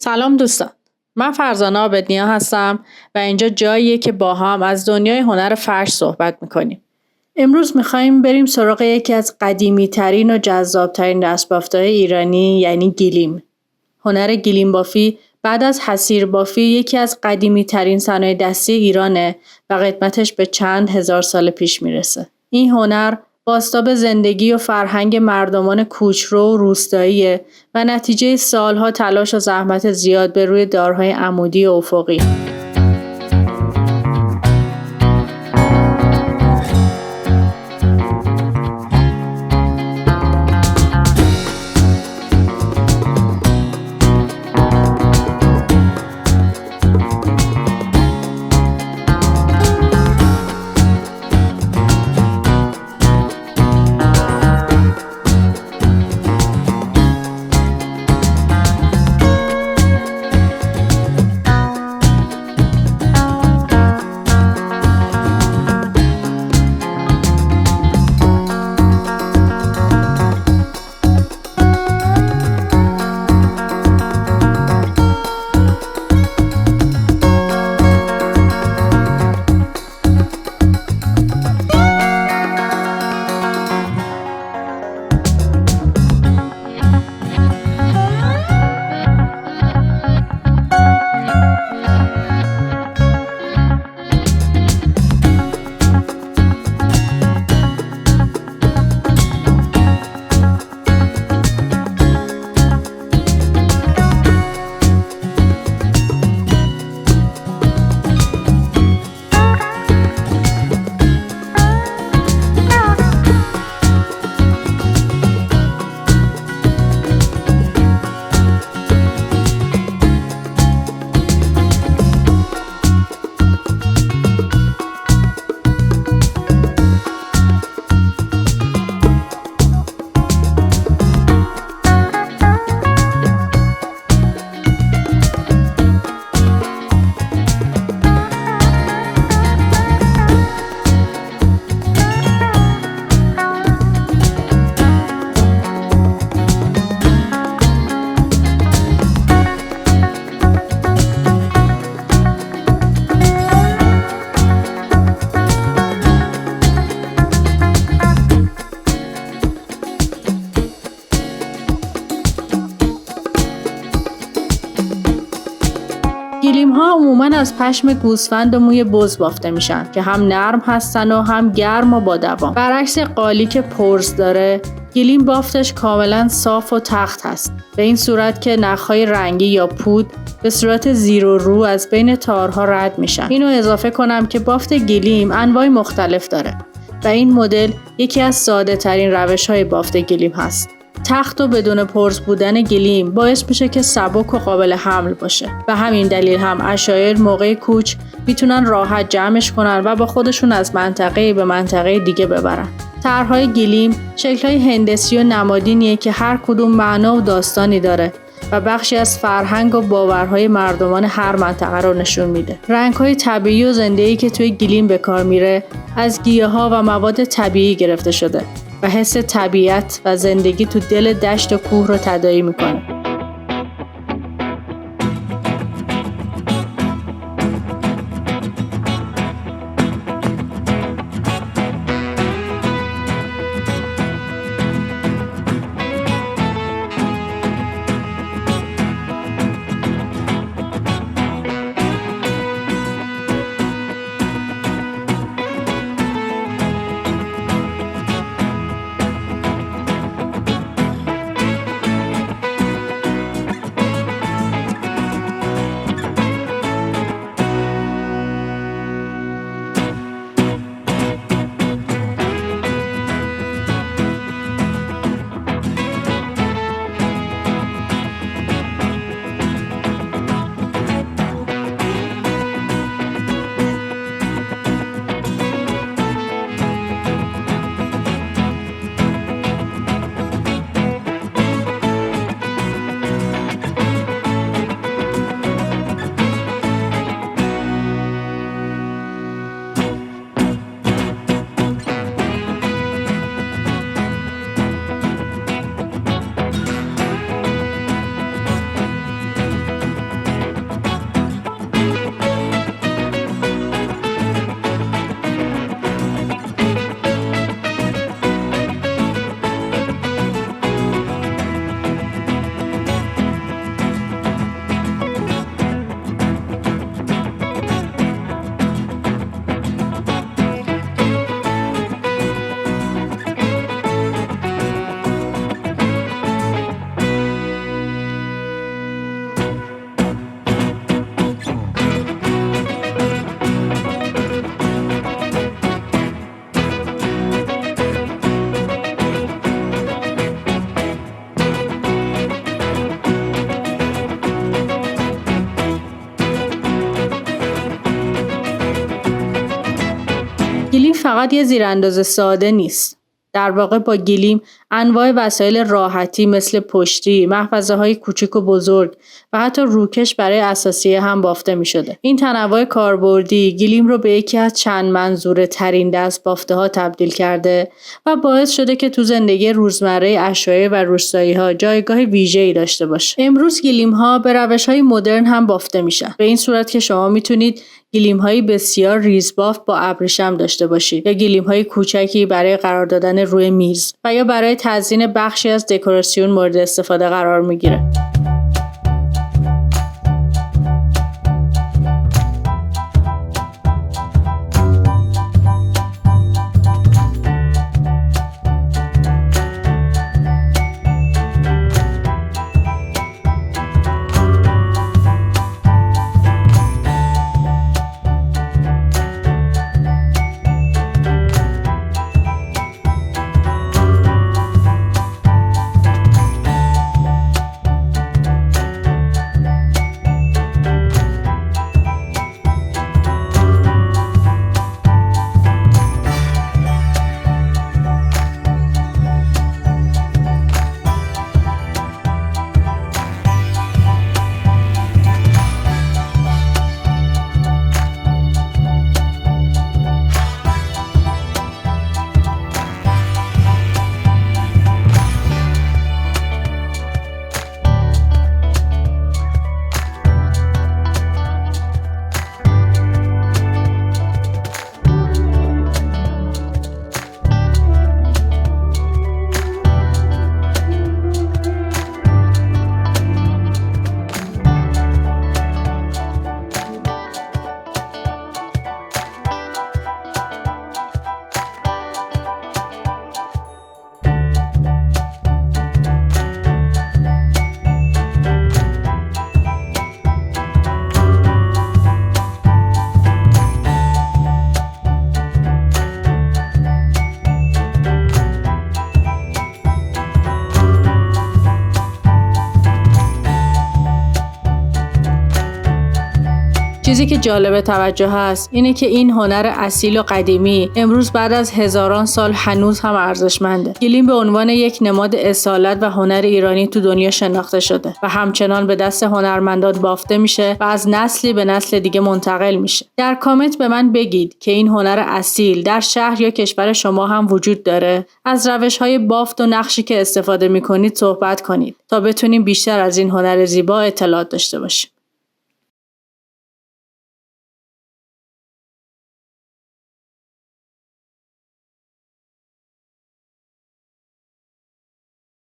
سلام دوستان، من فرزانه آبدنیا هستم و اینجا جاییه که با هم از دنیای هنر فرش صحبت میکنیم. امروز میخوایم بریم سراغ یکی از قدیمی ترین و جذاب ترین دستبافت‌های ایرانی یعنی گیلیم. هنر گیلیم بافی بعد از حصیر بافی یکی از قدیمی ترین صنایع دستی ایرانه و قدمتش به چند هزار سال پیش میرسه. این هنر بازتاب زندگی و فرهنگ مردمان کوچرو و روستاییه و نتیجه سالها تلاش و زحمت زیاد به روی دارهای عمودی و افقی. گیلیم ها عموماً از پشم گوسفند و موی بز بافته میشن که هم نرم هستن و هم گرم و با دوام. برعکس قالی که پرز داره، گیلیم بافتش کاملاً صاف و تخت هست. به این صورت که نخهای رنگی یا پود به صورت زیر و رو از بین تارها رد میشن. اینو اضافه کنم که بافت گیلیم انواع مختلف داره و این مدل یکی از ساده ترین روش های بافت گیلیم هست. تخت و بدون پرز بودن گیلیم باعث میشه که سبک و قابل حمل باشه و همین دلیل هم عشایر موقع کوچ میتونن راحت جمعش کنن و با خودشون از منطقه به منطقه دیگه ببرن. طرحهای گیلیم شکل‌های هندسی و نمادینیه که هر کدوم معنا و داستانی داره و بخشی از فرهنگ و باورهای مردمان هر منطقه رو نشون میده. رنگ‌های طبیعی و زنده‌ای که توی گیلیم به کار میره از گیاها و مواد طبیعی گرفته شده و حس طبیعت و زندگی تو دل دشت و کوه رو تداعی میکنه. فقط یه زیرانداز ساده نیست. در واقع با گلیم انواع وسایل راحتی مثل پشتی، محفظه‌های کوچک و بزرگ و حتی روکش برای اساسیه هم بافته می شده. این تنوع کاربردی گلیم رو به یکی از چند منظوره ترین دست بافته ها تبدیل کرده و باعث شده که تو زندگی روزمره عشایری و روستایی ها جایگاه ویژه‌ای داشته باشه. امروز گلیم ها به روش‌های مدرن هم بافته میشن. به این صورت که شما میتونید گلیم هایی بسیار ریزبافت با ابریشم داشته باشید یا گلیم های کوچکی برای قرار دادن روی میز و یا برای تزیین بخشی از دکوراسیون مورد استفاده قرار میگیره. چیزی که جالب توجه هست اینه که این هنر اصیل و قدیمی امروز بعد از هزاران سال هنوز هم ارزشمنده. گلیم به عنوان یک نماد اصالت و هنر ایرانی تو دنیا شناخته شده و همچنان به دست هنرمندان بافته میشه و از نسلی به نسل دیگه منتقل میشه. در کامنت به من بگید که این هنر اصیل در شهر یا کشور شما هم وجود داره. از روش‌های بافت و نقشی که استفاده میکنید صحبت کنید تا بتونیم بیشتر از این هنر زیبا اطلاعات داشته باشیم.